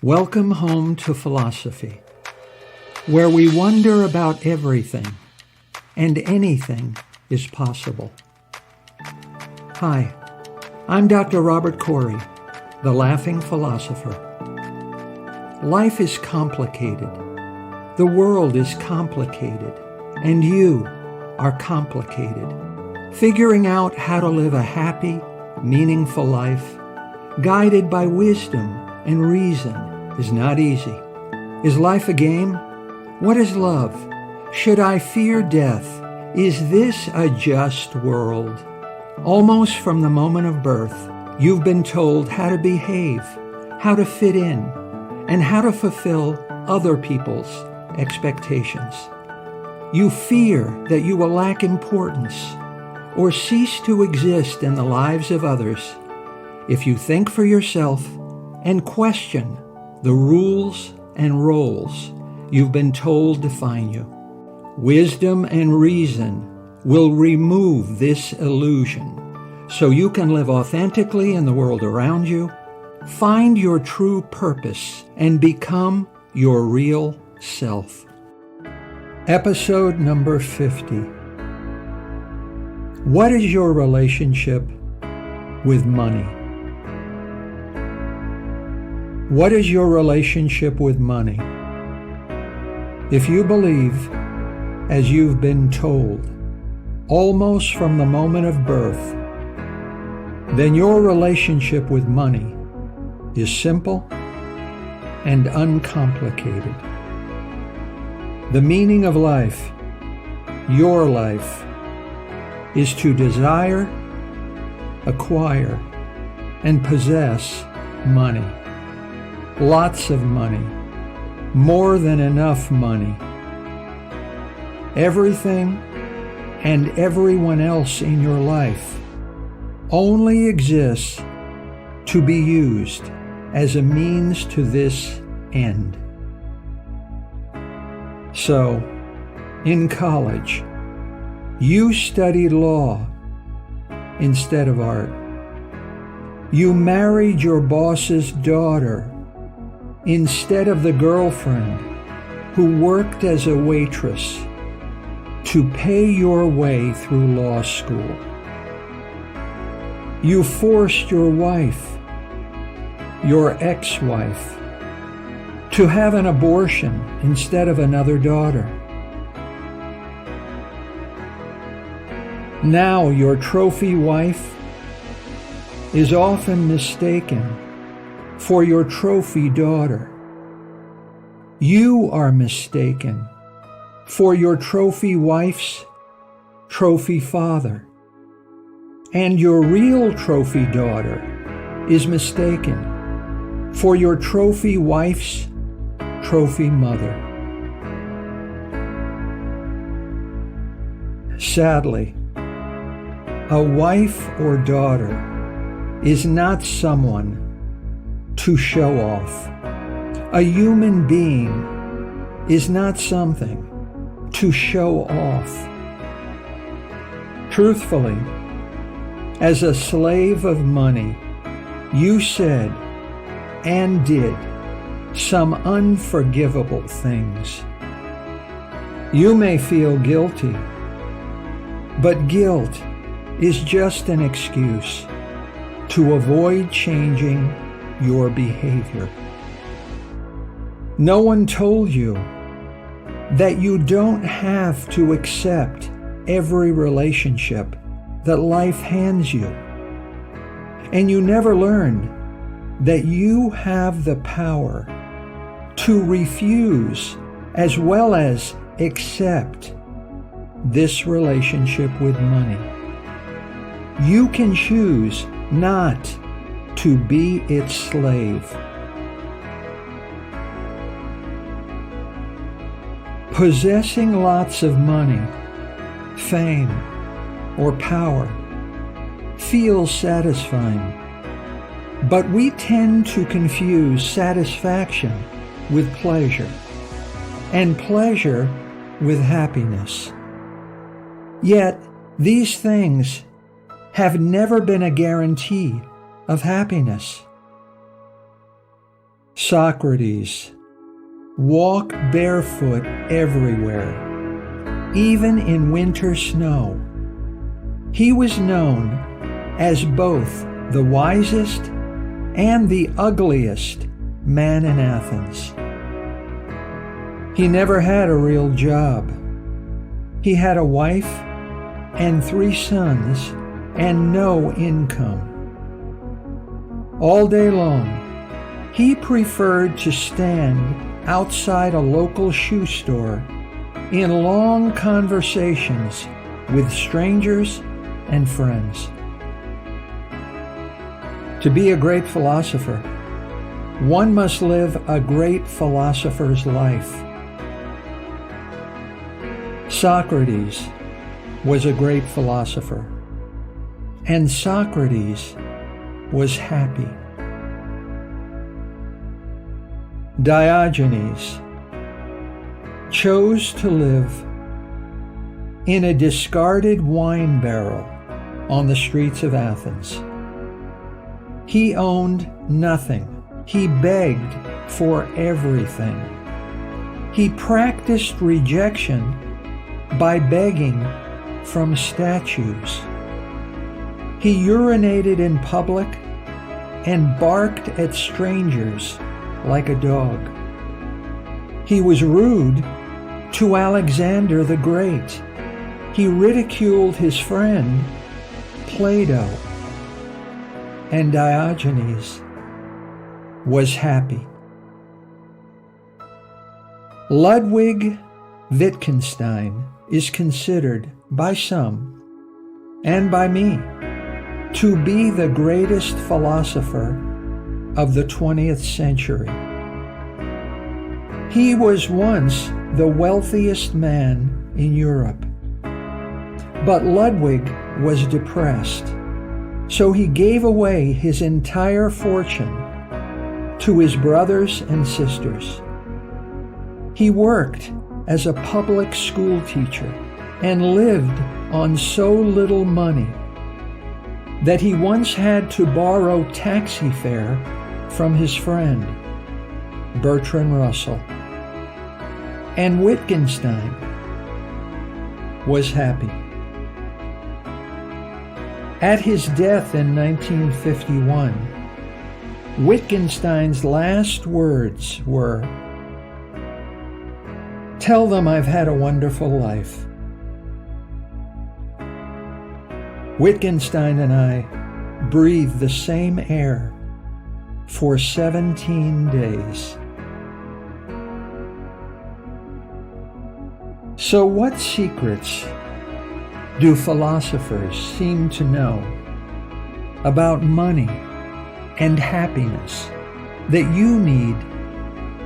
Welcome home to philosophy, where we wonder about everything and anything is possible. Hi, I'm Dr. Robert Corey, the Laughing Philosopher. Life is complicated. The world is complicated, and you are complicated. Figuring out how to live a happy, meaningful life, guided by wisdom and reason, is not easy. Is life a game? What is love? Should I fear death? Is this a just world? Almost from the moment of birth, you've been told how to behave, how to fit in, and how to fulfill other people's expectations. You fear that you will lack importance or cease to exist in the lives of others if you think for yourself and question the rules and roles you've been told define you. Wisdom and reason will remove this illusion so you can live authentically in the world around you, find your true purpose, and become your real self. Episode number 50. What is your relationship with money? What is your relationship with money? If you believe, as you've been told, almost from the moment of birth, then your relationship with money is simple and uncomplicated. The meaning of life, your life, is to desire, acquire, and possess money. Lots of money, more than enough money. Everything and everyone else in your life only exists to be used as a means to this end. So, in college, you studied law instead of art. You married your boss's daughter instead of the girlfriend who worked as a waitress to pay your way through law school. You forced your wife, your ex-wife, to have an abortion instead of another daughter. Now your trophy wife is often mistaken for your trophy daughter. You are mistaken for your trophy wife's trophy father. And your real trophy daughter is mistaken for your trophy wife's trophy mother. Sadly, a wife or daughter is not someone to show off. A human being is not something to show off. Truthfully, as a slave of money, you said and did some unforgivable things. You may feel guilty, but guilt is just an excuse to avoid changing your behavior. No one told you that you don't have to accept every relationship that life hands you. And you never learned that you have the power to refuse as well as accept this relationship with money. You can choose not to be its slave. Possessing lots of money, fame, or power feels satisfying, but we tend to confuse satisfaction with pleasure, and pleasure with happiness. Yet, these things have never been a guarantee of happiness. Socrates walked barefoot everywhere, even in winter snow. He was known as both the wisest and the ugliest man in Athens. He never had a real job. He had a wife and 3 sons and no income. All day long, he preferred to stand outside a local shoe store in long conversations with strangers and friends. To be a great philosopher, one must live a great philosopher's life. Socrates was a great philosopher, and Socrates was happy. Diogenes chose to live in a discarded wine barrel on the streets of Athens. He owned nothing. He begged for everything. He practiced rejection by begging from statues. He urinated in public and barked at strangers like a dog. He was rude to Alexander the Great. He ridiculed his friend Plato. And Diogenes was happy. Ludwig Wittgenstein is considered by some, and by me, to be the greatest philosopher of the 20th century. He was once the wealthiest man in Europe. But Ludwig was depressed, so he gave away his entire fortune to his brothers and sisters. He worked as a public school teacher and lived on so little money that he once had to borrow taxi fare from his friend, Bertrand Russell. And Wittgenstein was happy. At his death in 1951, Wittgenstein's last words were, "Tell them I've had a wonderful life." Wittgenstein and I breathed the same air for 17 days. So what secrets do philosophers seem to know about money and happiness that you need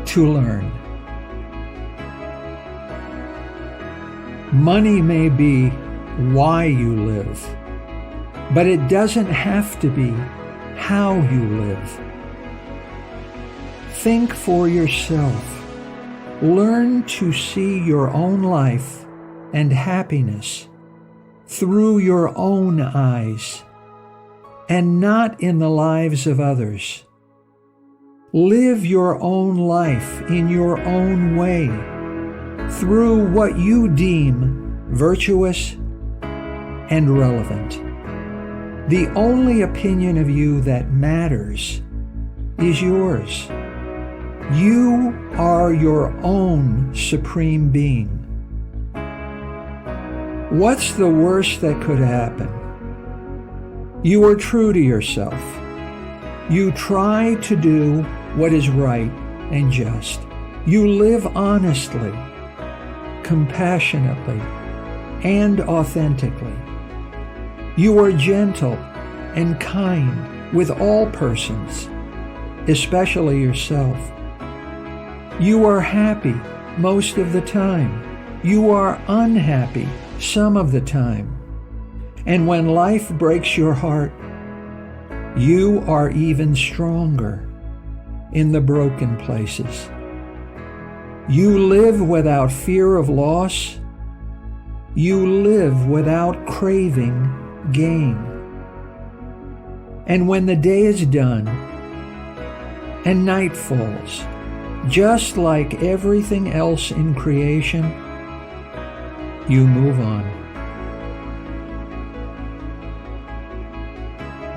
to learn? Money may be why you live, but it doesn't have to be how you live. Think for yourself. Learn to see your own life and happiness through your own eyes and not in the lives of others. Live your own life in your own way through what you deem virtuous and relevant. The only opinion of you that matters is yours. You are your own supreme being. What's the worst that could happen? You are true to yourself. You try to do what is right and just. You live honestly, compassionately, and authentically. You are gentle and kind with all persons, especially yourself. You are happy most of the time. You are unhappy some of the time. And when life breaks your heart, you are even stronger in the broken places. You live without fear of loss. You live without craving gain. And when the day is done, and night falls. Just like everything else in creation, you move on.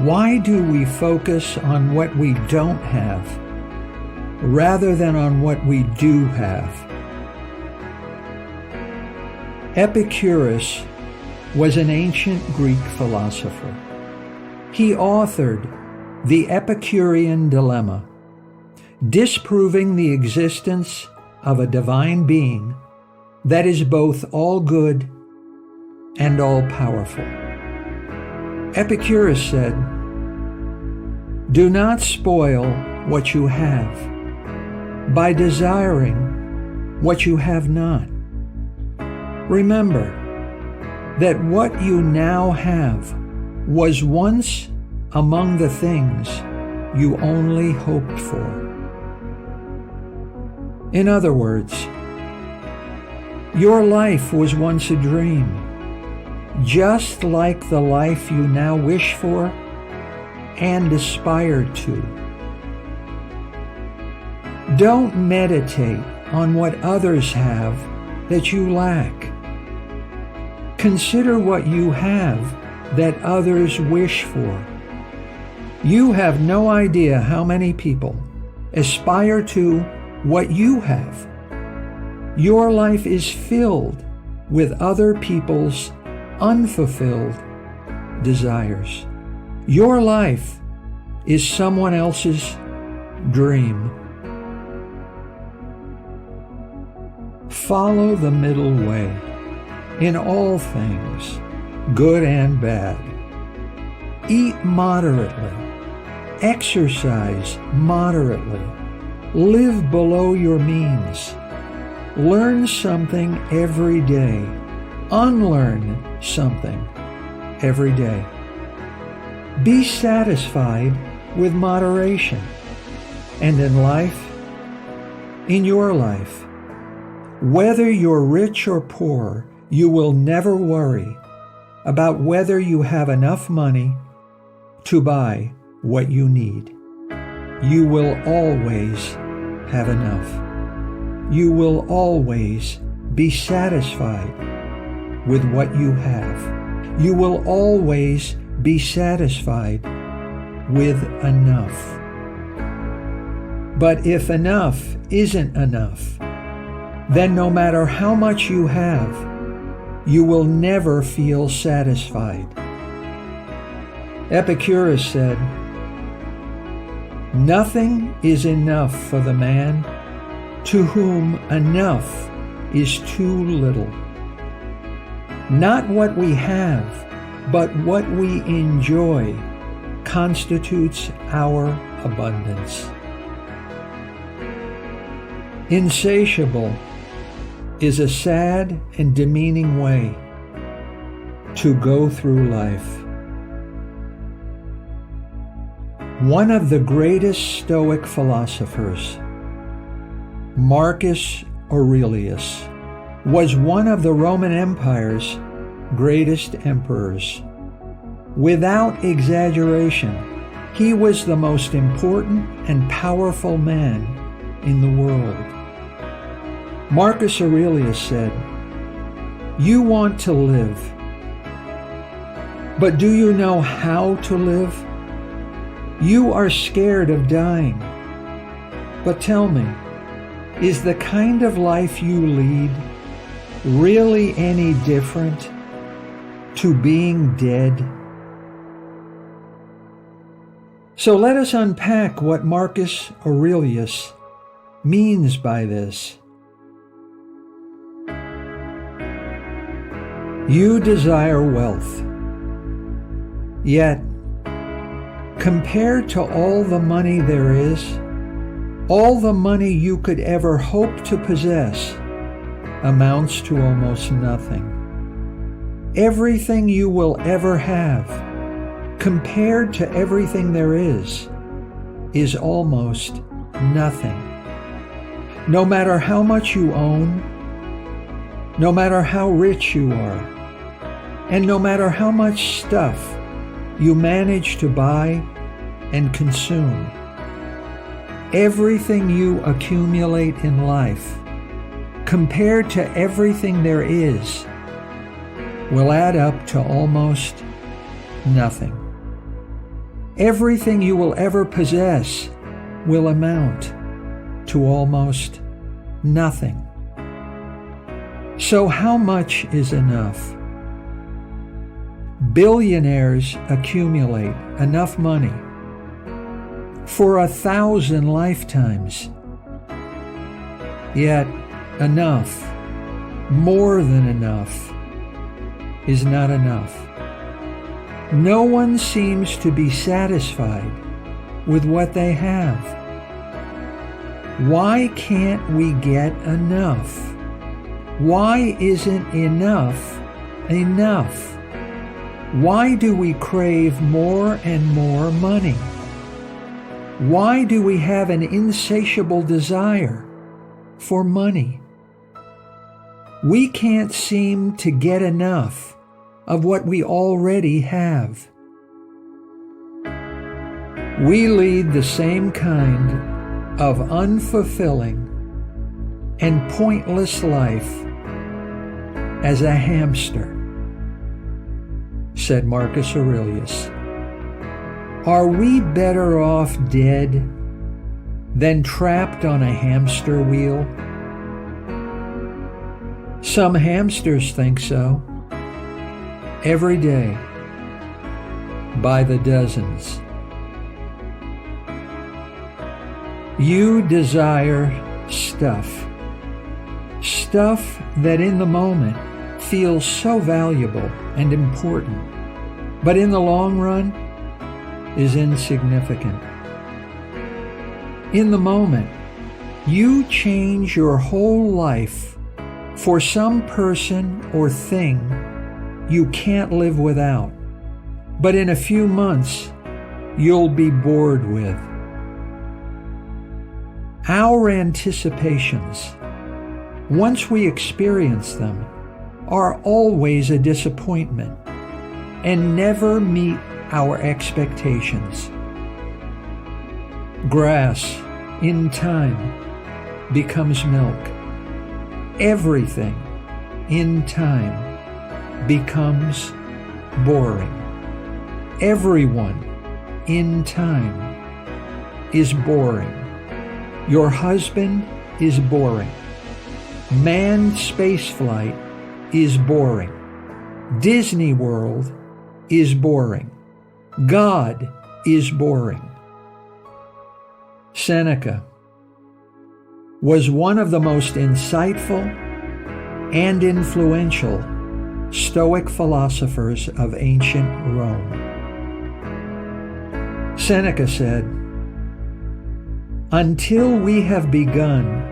Why do we focus on what we don't have rather than on what we do have? Epicurus was an ancient Greek philosopher. He authored The Epicurean Dilemma, disproving the existence of a divine being that is both all good and all powerful. Epicurus said, "Do not spoil what you have by desiring what you have not. Remember that what you now have was once among the things you only hoped for." In other words, your life was once a dream, just like the life you now wish for and aspire to. Don't meditate on what others have that you lack. Consider what you have that others wish for. You have no idea how many people aspire to what you have. Your life is filled with other people's unfulfilled desires. Your life is someone else's dream. Follow the middle way in all things, good and bad. Eat moderately. Exercise moderately. Live below your means. Learn something every day. Unlearn something every day. Be satisfied with moderation. And in life, in your life, whether you're rich or poor, you will never worry about whether you have enough money to buy what you need. You will always have enough. You will always be satisfied with what you have. You will always be satisfied with enough. But if enough isn't enough, then no matter how much you have, you will never feel satisfied. Epicurus said, "Nothing is enough for the man to whom enough is too little." Not what we have, but what we enjoy constitutes our abundance. Insatiable is a sad and demeaning way to go through life. One of the greatest Stoic philosophers, Marcus Aurelius, was one of the Roman Empire's greatest emperors. Without exaggeration, he was the most important and powerful man in the world. Marcus Aurelius said, "You want to live, but do you know how to live? You are scared of dying. But tell me, is the kind of life you lead really any different to being dead?" So let us unpack what Marcus Aurelius means by this. You desire wealth, yet compared to all the money there is, all the money you could ever hope to possess amounts to almost nothing. Everything you will ever have, compared to everything there is almost nothing. No matter how much you own, no matter how rich you are, and no matter how much stuff you manage to buy and consume, Everything you accumulate in life, compared to everything there is, will add up to almost nothing. Everything you will ever possess will amount to almost nothing. So how much is enough? Billionaires accumulate enough money for 1,000 lifetimes. Yet enough, more than enough, is not enough. No one seems to be satisfied with what they have. Why can't we get enough? Why isn't enough enough? Why do we crave more and more money? Why do we have an insatiable desire for money? We can't seem to get enough of what we already have. We lead the same kind of unfulfilling and pointless life as a hamster, said Marcus Aurelius. Are we better off dead than trapped on a hamster wheel? Some hamsters think so. Every day, by the dozens. You desire stuff that in the moment feels so valuable and important, but in the long run is insignificant. In the moment, you change your whole life for some person or thing you can't live without, but in a few months, you'll be bored with. Our anticipations, once we experience them, are always a disappointment and never meet our expectations. Grass, in time, becomes milk. Everything, in time, becomes boring. Everyone, in time, is boring. Your husband is boring. Manned spaceflight is boring. Disney World is boring. God is boring. Seneca was one of the most insightful and influential Stoic philosophers of ancient Rome. Seneca said, "Until we have begun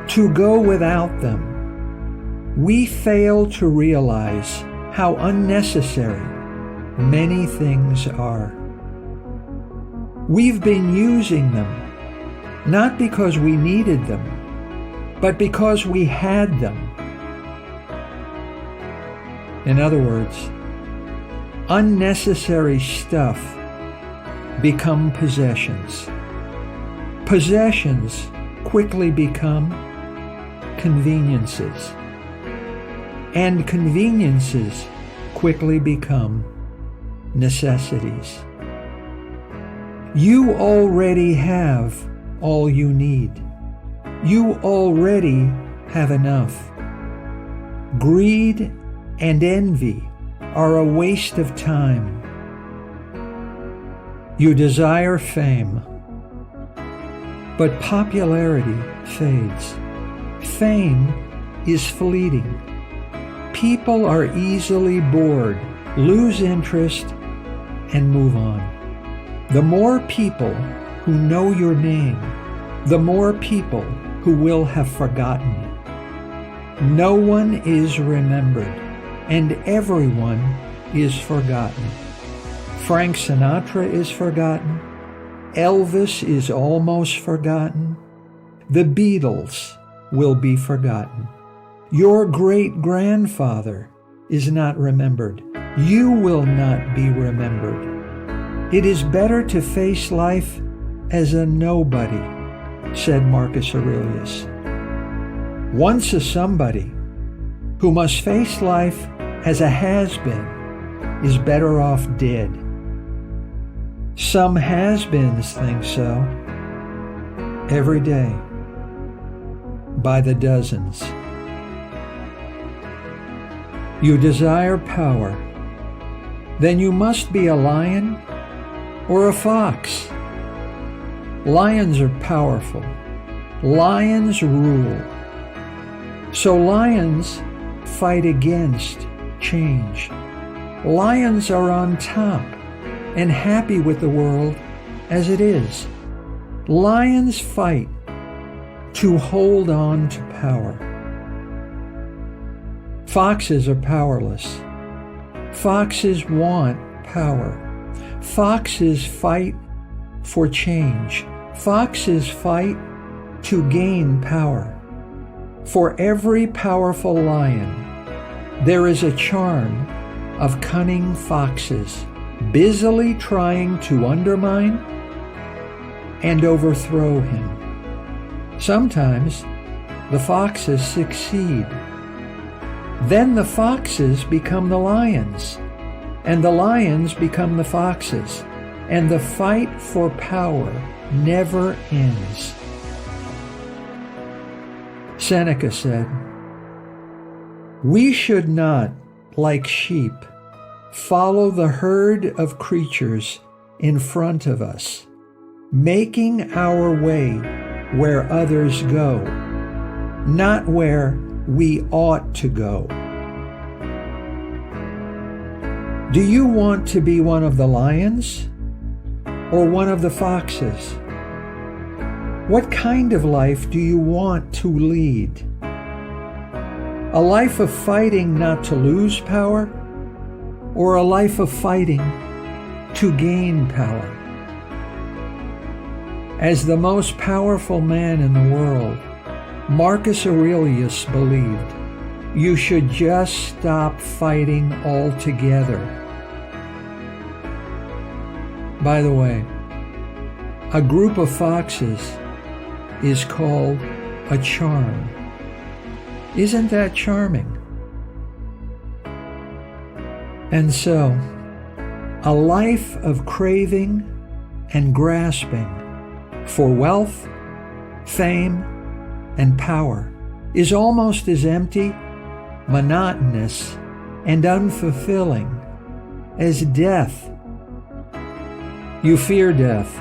to go without them, we fail to realize how unnecessary many things are. We've been using them, not because we needed them, but because we had them." In other words, unnecessary stuff become possessions. Possessions quickly become conveniences. And conveniences quickly become necessities. You already have all you need. You already have enough. Greed and envy are a waste of time. You desire fame, but popularity fades. Fame is fleeting. People are easily bored, lose interest, and move on. The more people who know your name, the more people who will have forgotten it. No one is remembered, and everyone is forgotten. Frank Sinatra is forgotten. Elvis is almost forgotten. The Beatles will be forgotten. Your great-grandfather is not remembered. You will not be remembered. It is better to face life as a nobody said Marcus Aurelius. Once a somebody who must face life as a has-been is better off dead. Some has-beens think so every day by the dozens. You desire power, then you must be a lion or a fox. Lions are powerful. Lions rule. So lions fight against change. Lions are on top and happy with the world as it is. Lions fight to hold on to power. Foxes are powerless. Foxes want power. Foxes fight for change. Foxes fight to gain power. For every powerful lion, there is a charm of cunning foxes, busily trying to undermine and overthrow him. Sometimes the foxes succeed. Then the foxes become the lions, and the lions become the foxes, and the fight for power never ends. Seneca said, "We should not, like sheep, follow the herd of creatures in front of us, making our way where others go, not where we ought to go." Do you want to be one of the lions or one of the foxes? What kind of life do you want to lead? A life of fighting not to lose power, or a life of fighting to gain power? As the most powerful man in the world, Marcus Aurelius believed you should just stop fighting altogether. By the way, a group of foxes is called a charm. Isn't that charming? And so, a life of craving and grasping for wealth, fame, and power is almost as empty, monotonous, and unfulfilling as death. You fear death,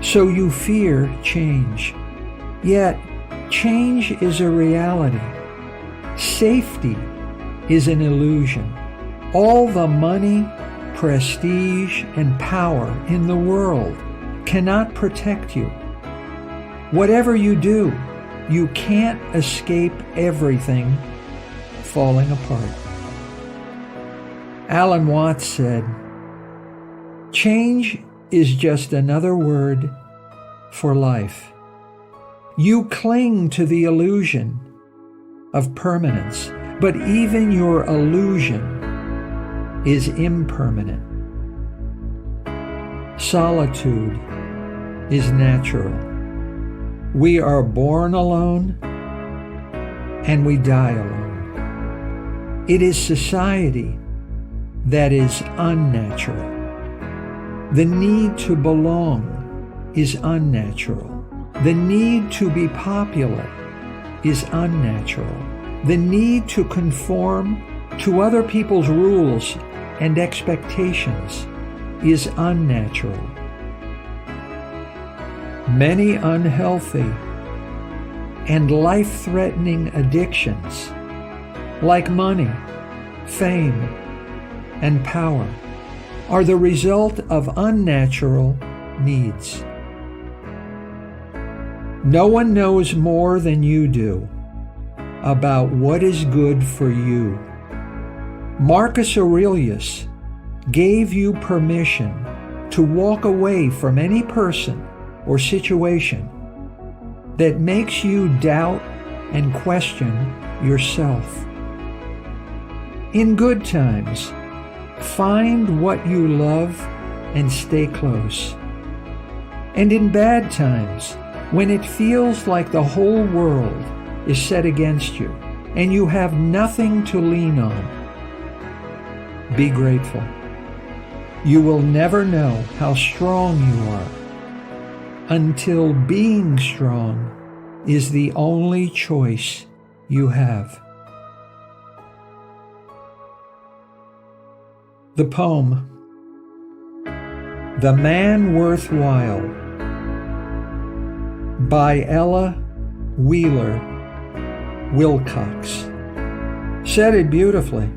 so you fear change. Yet, change is a reality. Safety is an illusion. All the money, prestige, and power in the world cannot protect you. Whatever you do, you can't escape everything falling apart. Alan Watts said, "Change is just another word for life." You cling to the illusion of permanence, but even your illusion is impermanent. Solitude is natural. We are born alone and we die alone. It is society that is unnatural. The need to belong is unnatural. The need to be popular is unnatural. The need to conform to other people's rules and expectations is unnatural. Many unhealthy and life-threatening addictions, like money, fame, and power, are the result of unnatural needs. No one knows more than you do about what is good for you. Marcus Aurelius gave you permission to walk away from any person or situation that makes you doubt and question yourself. In good times, find what you love and stay close. And in bad times, when it feels like the whole world is set against you and you have nothing to lean on, be grateful. You will never know how strong you are until being strong is the only choice you have. The poem, The Man Worthwhile, by Ella Wheeler Wilcox, said it beautifully.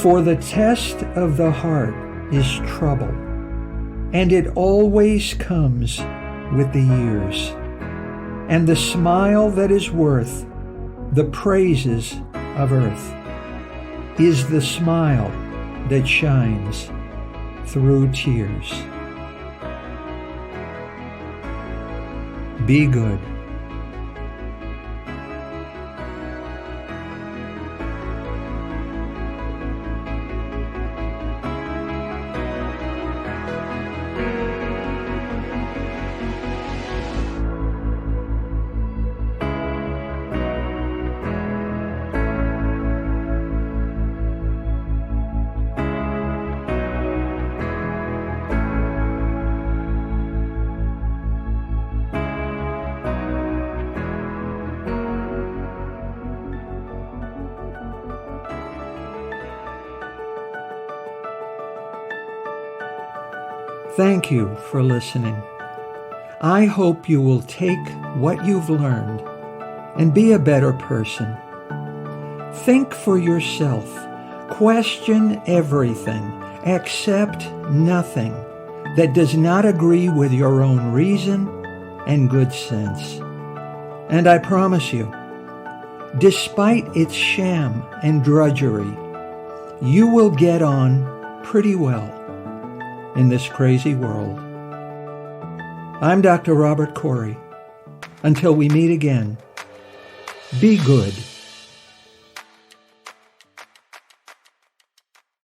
For the test of the heart is trouble, and it always comes with the years. And the smile that is worth the praises of earth is the smile that shines through tears. Be good. Thank you for listening. I hope you will take what you've learned and be a better person. Think for yourself. Question everything. Accept nothing that does not agree with your own reason and good sense. And I promise you, despite its sham and drudgery, you will get on pretty well in this crazy world. I'm Dr. Robert Corey. Until we meet again, be good.